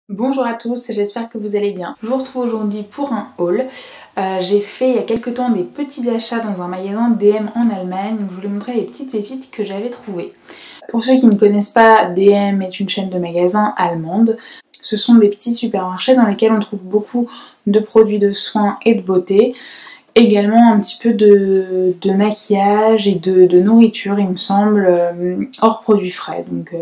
Bonjour à tous, j'espère que vous allez bien. Je vous retrouve aujourd'hui pour un haul. J'ai fait il y a quelques temps des petits achats dans un magasin DM en Allemagne, donc je voulais montrer les petites pépites que j'avais trouvées. Pour ceux qui ne connaissent pas, DM est une chaîne de magasins allemande. Ce sont des petits supermarchés dans lesquels on trouve beaucoup de produits de soins et de beauté. Également un petit peu de maquillage et de nourriture, il me semble, hors produits frais. Donc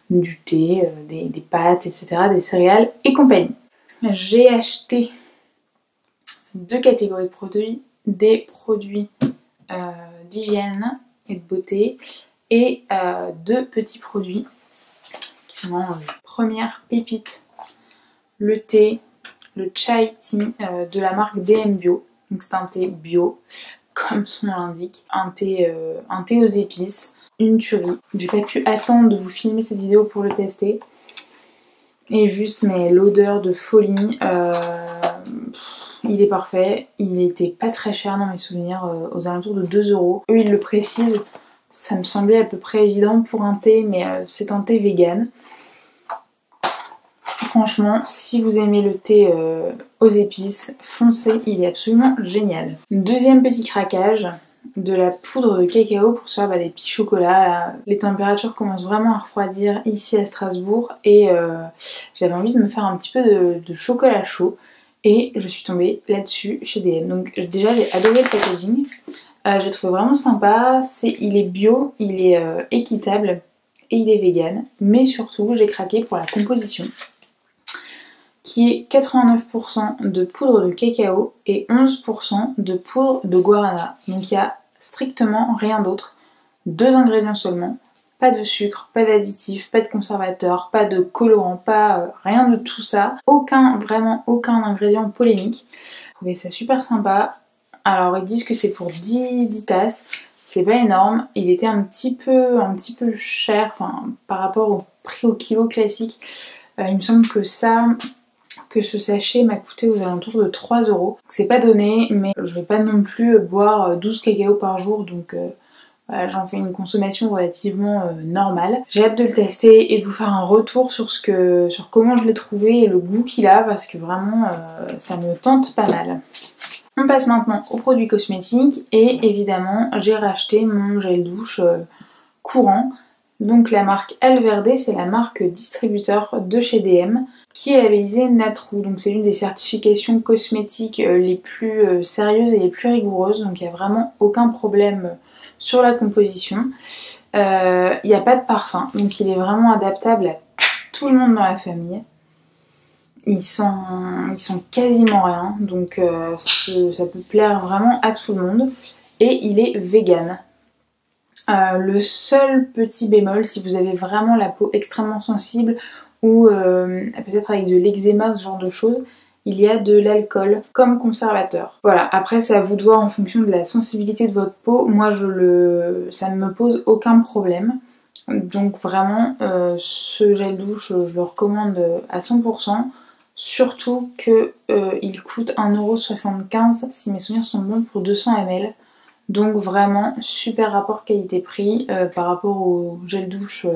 du thé, des pâtes, etc., des céréales et compagnie. J'ai acheté deux catégories de produits, des produits d'hygiène et de beauté et deux petits produits qui sont vraiment première pépite, le thé, le chai tea de la marque DM Bio. Donc c'est un thé bio, comme son nom l'indique, un thé aux épices. Une tuerie. J'ai pas pu attendre de vous filmer cette vidéo pour le tester. Et juste, mais l'odeur de folie, il est parfait. Il était pas très cher dans mes souvenirs, aux alentours de 2 €. Eux, ils le précisent. Ça me semblait à peu près évident pour un thé, mais c'est un thé vegan. Franchement, si vous aimez le thé aux épices, foncez, il est absolument génial. Deuxième petit craquage, de la poudre de cacao pour se faire des petits chocolats. Là. Les températures commencent vraiment à refroidir ici à Strasbourg et j'avais envie de me faire un petit peu de chocolat chaud et je suis tombée là-dessus chez DM. Donc déjà j'ai adoré le packaging, j'ai trouvé vraiment sympa, il est bio, il est équitable et il est vegan, mais surtout j'ai craqué pour la composition qui est 89% de poudre de cacao et 11% de poudre de guarana. Donc il y a strictement rien d'autre. 2 ingrédients seulement. Pas de sucre, pas d'additifs, pas de conservateur, pas de colorant, pas rien de tout ça. Vraiment aucun ingrédient polémique. J'ai trouvé ça super sympa. Alors ils disent que c'est pour 10 tasses. C'est pas énorme. Il était un petit peu cher par rapport au prix au kilo classique. Il me semble que ce sachet m'a coûté aux alentours de 3 €. C'est pas donné, mais je vais pas non plus boire 12 cacao par jour, donc voilà, j'en fais une consommation relativement normale. J'ai hâte de le tester et de vous faire un retour sur comment je l'ai trouvé et le goût qu'il a, parce que vraiment ça me tente pas mal. On passe maintenant aux produits cosmétiques et évidemment j'ai racheté mon gel douche courant. Donc la marque Alverde, c'est la marque distributeur de chez DM qui est labellisée Natrou. Donc c'est l'une des certifications cosmétiques les plus sérieuses et les plus rigoureuses. Donc il n'y a vraiment aucun problème sur la composition. Il n'y a pas de parfum, donc il est vraiment adaptable à tout le monde dans la famille. Ils sont quasiment rien, donc ça peut plaire vraiment à tout le monde. Et il est vegan. Le seul petit bémol, si vous avez vraiment la peau extrêmement sensible ou peut-être avec de l'eczéma, ce genre de choses, il y a de l'alcool comme conservateur. Voilà, après c'est à vous de voir en fonction de la sensibilité de votre peau. Moi ça ne me pose aucun problème. Donc vraiment ce gel douche je le recommande à 100%. Surtout qu'il coûte 1,75 € si mes souvenirs sont bons pour 200 ml. Donc vraiment super rapport qualité-prix par rapport au gel douche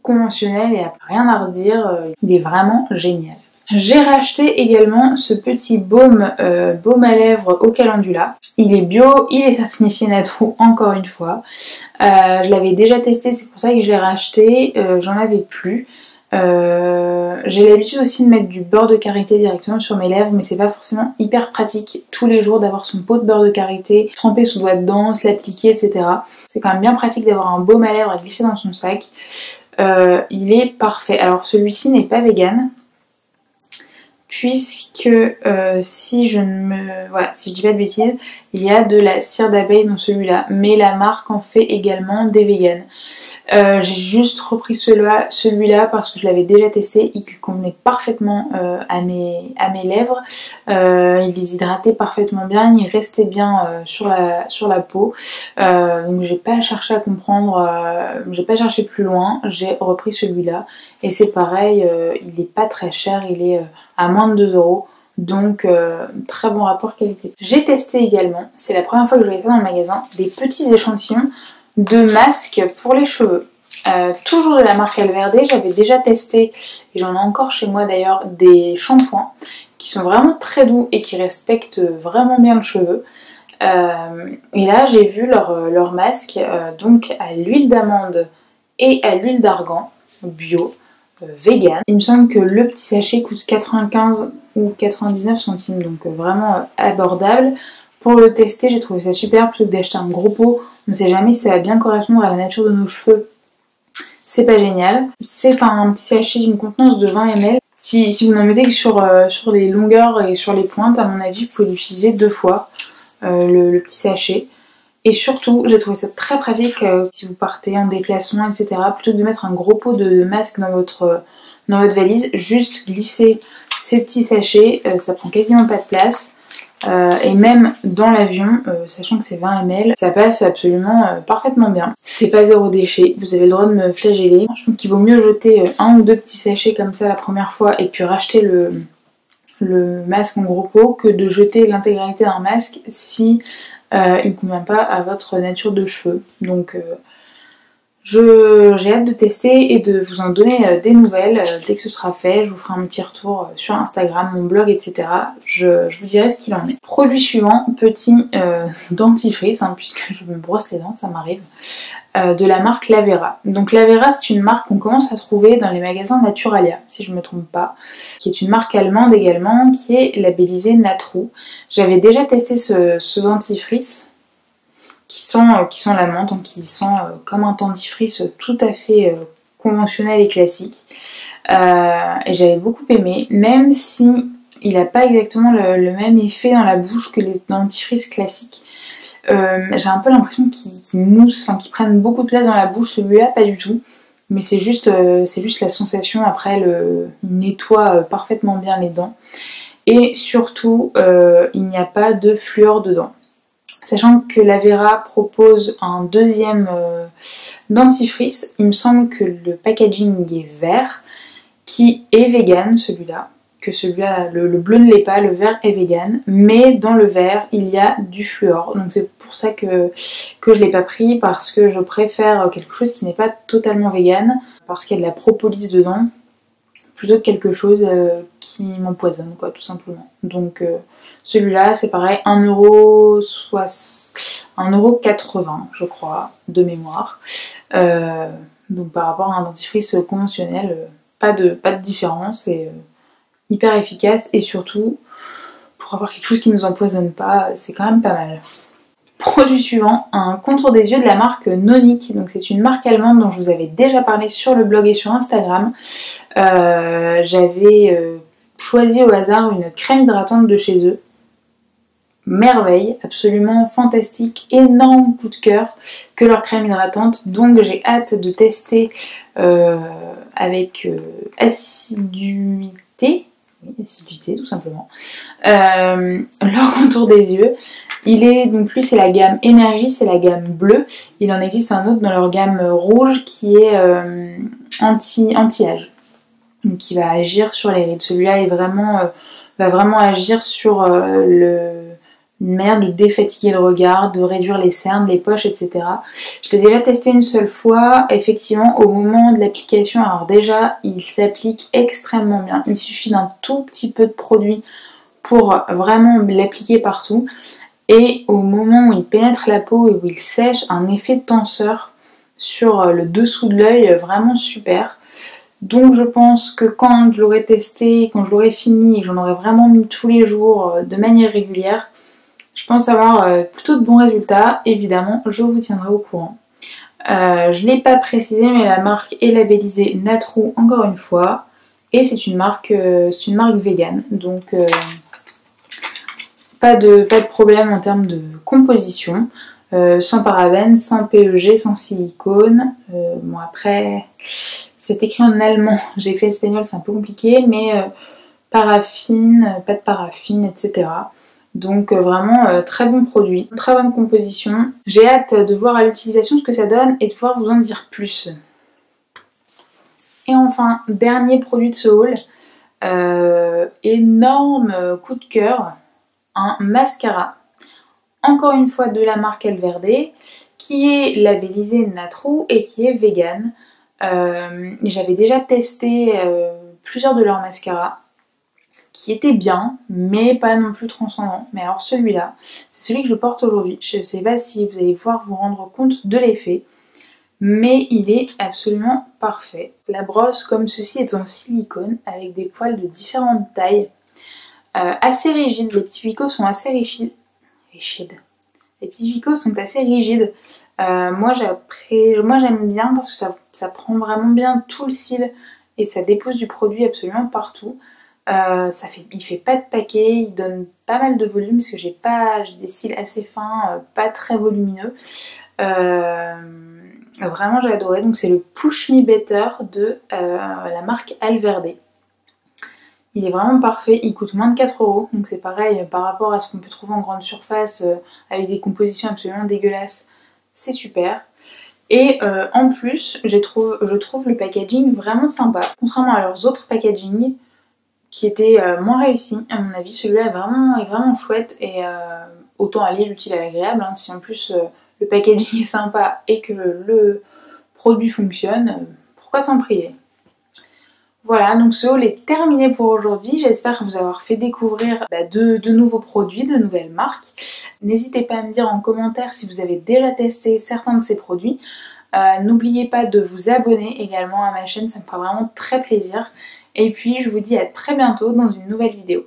conventionnel, il n'y a rien à redire, il est vraiment génial. J'ai racheté également ce petit baume à lèvres au calendula. Il est bio, il est certifié Natrou encore une fois. Je l'avais déjà testé, c'est pour ça que je l'ai racheté, j'en avais plus. J'ai l'habitude aussi de mettre du beurre de karité directement sur mes lèvres, mais c'est pas forcément hyper pratique tous les jours d'avoir son pot de beurre de karité, tremper son doigt dedans, se l'appliquer, etc. C'est quand même bien pratique d'avoir un baume à lèvres à glisser dans son sac. Il est parfait. Alors celui-ci n'est pas vegan, puisque si je dis pas de bêtises, il y a de la cire d'abeille dans celui-là, mais la marque en fait également des véganes. J'ai juste repris celui-là parce que je l'avais déjà testé, il convenait parfaitement à mes lèvres, il les hydratait parfaitement bien, il restait bien sur la peau, donc j'ai pas cherché à comprendre, j'ai pas cherché plus loin, j'ai repris celui-là et c'est pareil, il est pas très cher, il est à moins de 2 €. Donc très bon rapport qualité. J'ai testé également, c'est la première fois que je voyais ça dans le magasin, des petits échantillons de masques pour les cheveux. Toujours de la marque Alverde, j'avais déjà testé, et j'en ai encore chez moi d'ailleurs, des shampoings qui sont vraiment très doux et qui respectent vraiment bien le cheveu. Et là j'ai vu leur masque donc à l'huile d'amande et à l'huile d'argan bio, vegan. Il me semble que le petit sachet coûte 95 ou 99 centimes, donc vraiment abordable. Pour le tester, j'ai trouvé ça super plutôt que d'acheter un gros pot. On ne sait jamais si ça va bien correspondre à la nature de nos cheveux. C'est pas génial. C'est un petit sachet d'une contenance de 20 ml. Si vous n'en mettez que sur les longueurs et sur les pointes, à mon avis, vous pouvez l'utiliser 2 fois, le petit sachet. Et surtout, j'ai trouvé ça très pratique si vous partez en déplacement, etc. Plutôt que de mettre un gros pot de masque dans votre valise, juste glisser ces petits sachets, ça prend quasiment pas de place. Et même dans l'avion, sachant que c'est 20 ml, ça passe absolument parfaitement bien. C'est pas zéro déchet, vous avez le droit de me flageller. Je pense qu'il vaut mieux jeter un ou deux petits sachets comme ça la première fois et puis racheter le masque en gros pot que de jeter l'intégralité d'un masque si il ne convient pas à votre nature de cheveux. Donc j'ai hâte de tester et de vous en donner des nouvelles dès que ce sera fait. Je vous ferai un petit retour sur Instagram, mon blog, etc. Je vous dirai ce qu'il en est. Produit suivant, petit dentifrice, puisque je me brosse les dents, ça m'arrive, de la marque Lavera. Donc Lavera, c'est une marque qu'on commence à trouver dans les magasins Naturalia, si je ne me trompe pas, qui est une marque allemande également, qui est labellisée Natrou. J'avais déjà testé ce dentifrice, qui sent la menthe, donc qui sent comme un dentifrice tout à fait conventionnel et classique. Et j'avais beaucoup aimé, même si il n'a pas exactement le même effet dans la bouche que les dentifrices classiques. J'ai un peu l'impression qu'il mousse, qu'il prenne beaucoup de place dans la bouche. Celui-là, pas du tout. Mais c'est juste la sensation. Après, il nettoie parfaitement bien les dents. Et surtout, il n'y a pas de fluor dedans. Sachant que Lavera propose un deuxième dentifrice, il me semble que le packaging est vert, qui est vegan celui-là, que celui-là, le bleu ne l'est pas, le vert est vegan, mais dans le vert il y a du fluor, donc c'est pour ça que je l'ai pas pris, parce que je préfère quelque chose qui n'est pas totalement vegan, parce qu'il y a de la propolis dedans, plutôt que quelque chose qui m'empoisonne, quoi, tout simplement. Donc celui-là, c'est pareil, 1,80€, je crois, de mémoire. Donc par rapport à un dentifrice conventionnel, pas de différence, c'est hyper efficace et surtout, pour avoir quelque chose qui ne nous empoisonne pas, c'est quand même pas mal. Produit suivant, un contour des yeux de la marque Nonic. Donc c'est une marque allemande dont je vous avais déjà parlé sur le blog et sur Instagram. J'avais choisi au hasard une crème hydratante de chez eux. Merveille, absolument fantastique, énorme coup de cœur que leur crème hydratante. Donc j'ai hâte de tester avec assiduité. Oui, assiduité tout simplement. Leur contour des yeux. Donc lui c'est la gamme énergie, c'est la gamme bleue. Il en existe un autre dans leur gamme rouge qui est anti-âge. Donc qui va agir sur les rides. Celui-là va vraiment agir sur une manière de défatiguer le regard, de réduire les cernes, les poches, etc. Je l'ai déjà testé une seule fois. Effectivement, au moment de l'application, alors déjà, il s'applique extrêmement bien. Il suffit d'un tout petit peu de produit pour vraiment l'appliquer partout. Et au moment où il pénètre la peau et où il sèche, un effet tenseur sur le dessous de l'œil vraiment super. Donc je pense que quand je l'aurai testé, quand je l'aurai fini et que j'en aurai vraiment mis tous les jours de manière régulière, je pense avoir plutôt de bons résultats. Évidemment, je vous tiendrai au courant. Je ne l'ai pas précisé, mais la marque est labellisée Natrou encore une fois. Et c'est une marque vegan. Donc pas de problème en termes de composition. Sans parabènes, sans PEG, sans silicone. Bon après, c'est écrit en allemand. J'ai fait espagnol, c'est un peu compliqué. Mais paraffine, pas de paraffine, etc. Donc vraiment très bon produit, très bonne composition. J'ai hâte de voir à l'utilisation ce que ça donne et de pouvoir vous en dire plus. Et enfin, dernier produit de ce haul, énorme coup de cœur, un mascara. Encore une fois de la marque Alverde, qui est labellisé Natro et qui est vegan. J'avais déjà testé plusieurs de leurs mascaras qui étaient bien, mais pas non plus transcendants. Mais alors celui-là, c'est celui que je porte aujourd'hui. Je ne sais pas si vous allez pouvoir vous rendre compte de l'effet, mais il est absolument parfait. La brosse comme ceci est en silicone avec des poils de différentes tailles, assez rigides. Les petits picots sont assez rigides. Les petits picots sont assez rigides. Moi j'aime bien parce que ça prend vraiment bien tout le cil et ça dépose du produit absolument partout. Il fait pas de paquet, il donne pas mal de volume parce que j'ai des cils assez fins, pas très volumineux. Vraiment j'ai adoré. Donc c'est le Push Me Better de la marque Alverde. Il est vraiment parfait, il coûte moins de 4 €, donc c'est pareil par rapport à ce qu'on peut trouver en grande surface avec des compositions absolument dégueulasses, c'est super. Et en plus, je trouve le packaging vraiment sympa. Contrairement à leurs autres packaging qui étaient moins réussis, à mon avis, celui-là est vraiment chouette et autant aller l'utile à l'agréable. Hein. Si en plus le packaging est sympa et que le produit fonctionne, pourquoi s'en priver? Voilà, donc ce haul est terminé pour aujourd'hui. J'espère vous avoir fait découvrir de nouveaux produits, de nouvelles marques. N'hésitez pas à me dire en commentaire si vous avez déjà testé certains de ces produits. N'oubliez pas de vous abonner également à ma chaîne, ça me fera vraiment très plaisir. Et puis je vous dis à très bientôt dans une nouvelle vidéo.